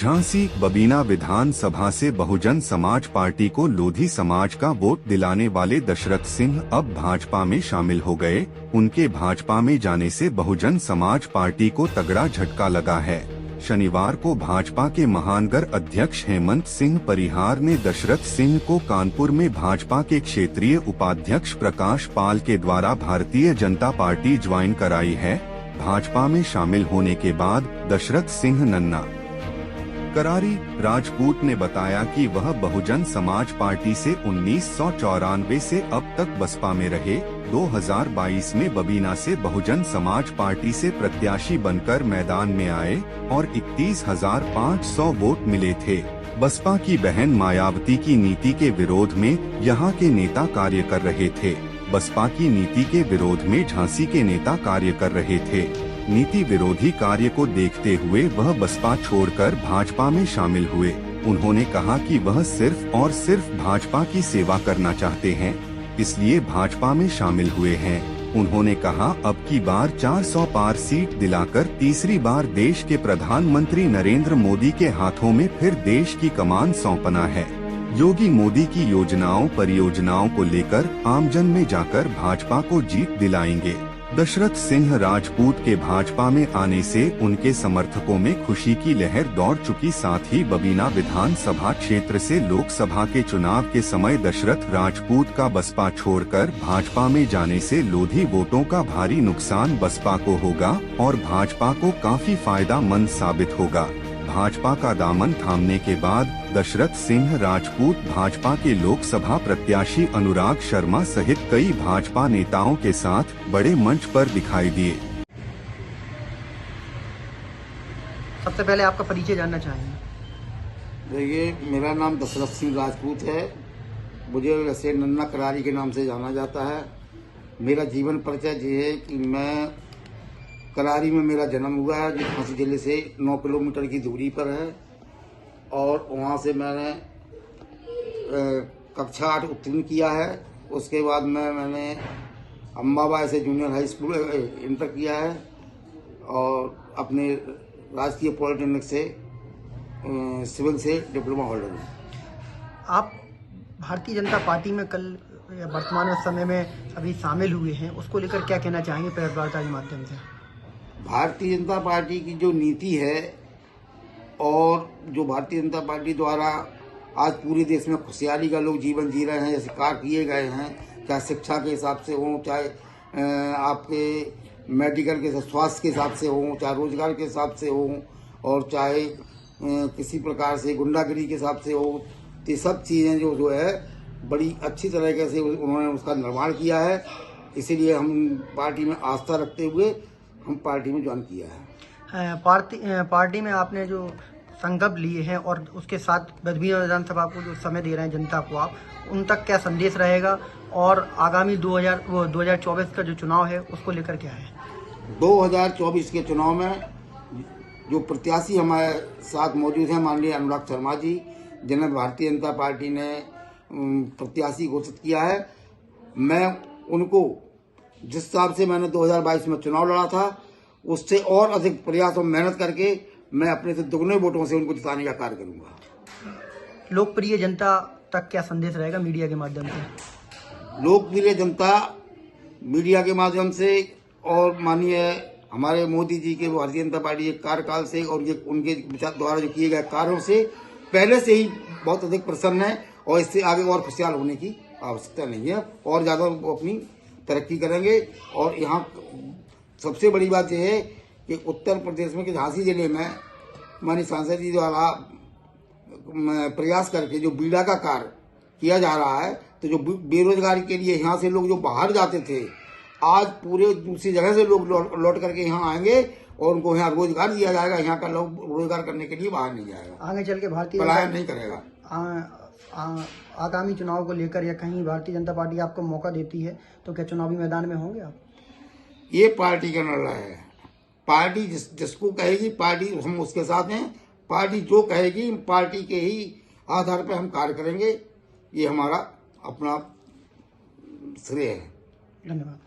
झांसी बबीना विधानसभा से बहुजन समाज पार्टी को लोधी समाज का वोट दिलाने वाले दशरथ सिंह अब भाजपा में शामिल हो गए। उनके भाजपा में जाने से बहुजन समाज पार्टी को तगड़ा झटका लगा है। शनिवार को भाजपा के महानगर अध्यक्ष हेमंत सिंह परिहार ने दशरथ सिंह को कानपुर में भाजपा के क्षेत्रीय उपाध्यक्ष प्रकाश पाल के द्वारा भारतीय जनता पार्टी ज्वाइन कराई है। भाजपा में शामिल होने के बाद दशरथ सिंह नन्ना करारी राजपूत ने बताया कि वह बहुजन समाज पार्टी से 1994 से अब तक बसपा में रहे। 2022 में बबीना से बहुजन समाज पार्टी से प्रत्याशी बनकर मैदान में आए और 31,500 वोट मिले थे। बसपा की बहन मायावती की नीति के विरोध में यहां के नेता कार्य कर रहे थे। बसपा की नीति के विरोध में झांसी के नेता कार्य कर रहे थे। नीति विरोधी कार्य को देखते हुए वह बसपा छोड़कर भाजपा में शामिल हुए। उन्होंने कहा कि वह सिर्फ और सिर्फ भाजपा की सेवा करना चाहते हैं, इसलिए भाजपा में शामिल हुए हैं। उन्होंने कहा अब की बार 400 पार सीट दिलाकर तीसरी बार देश के प्रधानमंत्री नरेंद्र मोदी के हाथों में फिर देश की कमान सौंपना है। योगी मोदी की योजनाओं परियोजनाओं को लेकर आमजन में जाकर भाजपा को जीत दिलाएंगे। दशरथ सिंह राजपूत के भाजपा में आने से उनके समर्थकों में खुशी की लहर दौड़ चुकी। साथ ही बबीना विधानसभा क्षेत्र से लोकसभा के चुनाव के समय दशरथ राजपूत का बसपा छोड़कर भाजपा में जाने से लोधी वोटों का भारी नुकसान बसपा को होगा और भाजपा को काफी फायदेमंद साबित होगा। भाजपा का दामन थामने के बाद दशरथ सिंह राजपूत भाजपा के लोकसभा प्रत्याशी अनुराग शर्मा सहित कई भाजपा नेताओं के साथ बड़े मंच पर दिखाई दिए। सबसे पहले आपका परिचय जानना चाहेंगे। देखिए, मेरा नाम दशरथ सिंह राजपूत है। मुझे वैसे नन्ना करारी के नाम से जाना जाता है। मेरा जीवन परिचय ये है कि मैं करारी में मेरा जन्म हुआ है, जो झांसी जिले से 9 किलोमीटर की दूरी पर है। और वहाँ से मैंने कक्षा 8 उत्तीर्ण किया है। उसके बाद मैंने अम्बाबाई से जूनियर हाई स्कूल इंटर किया है और अपने राजकीय पॉलिटेक्निक से सिविल से डिप्लोमा होल्डर हूँ। आप भारतीय जनता पार्टी में कल या वर्तमान समय में अभी शामिल हुए हैं, उसको लेकर क्या कहना चाहेंगे प्रेस वार्ता के माध्यम से? भारतीय जनता पार्टी की जो नीति है और जो भारतीय जनता पार्टी द्वारा आज पूरे देश में खुशहाली का लोग जीवन जी रहे हैं, जैसे कार्य किए गए हैं, चाहे शिक्षा के हिसाब से हो, चाहे आपके मेडिकल के स्वास्थ्य के हिसाब से हो, चाहे रोजगार के हिसाब से हो और चाहे किसी प्रकार से गुंडागिरी के हिसाब से हो, तो ये सब चीज़ें जो है बड़ी अच्छी तरीके से उन्होंने उसका निर्माण किया है। इसीलिए हम पार्टी में आस्था रखते हुए हम पार्टी में ज्वाइन किया है। पार्टी में आपने जो संकल्प लिए हैं और उसके साथ बबीना विधानसभा को जो समय दे रहे हैं जनता को, आप उन तक क्या संदेश रहेगा और आगामी 2024 का जो चुनाव है उसको लेकर क्या है? 2024 के चुनाव में जो प्रत्याशी हमारे साथ मौजूद हैं, माननीय अनुराग शर्मा जी, जिन्हें भारतीय जनता पार्टी ने प्रत्याशी घोषित किया है, मैं उनको जिस हिसाब से मैंने 2022 में चुनाव लड़ा था उससे और अधिक प्रयास और मेहनत करके मैं अपने से दुगने वोटों से उनको जिताने का कार्य करूंगा। लोकप्रिय जनता तक क्या संदेश रहेगा मीडिया के माध्यम से? लोकप्रिय जनता मीडिया के माध्यम से और माननीय हमारे मोदी जी के भारतीय जनता पार्टी के कार्यकाल से और ये उनके द्वारा जो किए गए कार्यों से पहले से ही बहुत अधिक प्रसन्न है और इससे आगे और खुशहाल होने की आवश्यकता नहीं है और ज्यादा अपनी तरक्की करेंगे। और यहाँ सबसे बड़ी बात यह है कि उत्तर प्रदेश में कि झांसी जिले में माननीय सांसद जी द्वारा प्रयास करके जो बीड़ा का कार्य किया जा रहा है, तो जो बेरोजगारी के लिए यहाँ से लोग जो बाहर जाते थे, आज पूरे दूसरी जगह से लोग लौट करके यहाँ आएंगे और उनको यहाँ रोजगार दिया जाएगा। यहाँ का लोग रोजगार करने के लिए बाहर नहीं जाएगा, आगे चल के भारतीय पलायन नहीं करेगा। आगामी चुनाव को लेकर या कहीं भारतीय जनता पार्टी आपको मौका देती है तो क्या चुनावी मैदान में होंगे आप? ये पार्टी का निर्णय है। पार्टी जिसको कहेगी पार्टी हम उसके साथ हैं। पार्टी जो कहेगी पार्टी के ही आधार पर हम कार्य करेंगे। ये हमारा अपना श्रेय है। धन्यवाद।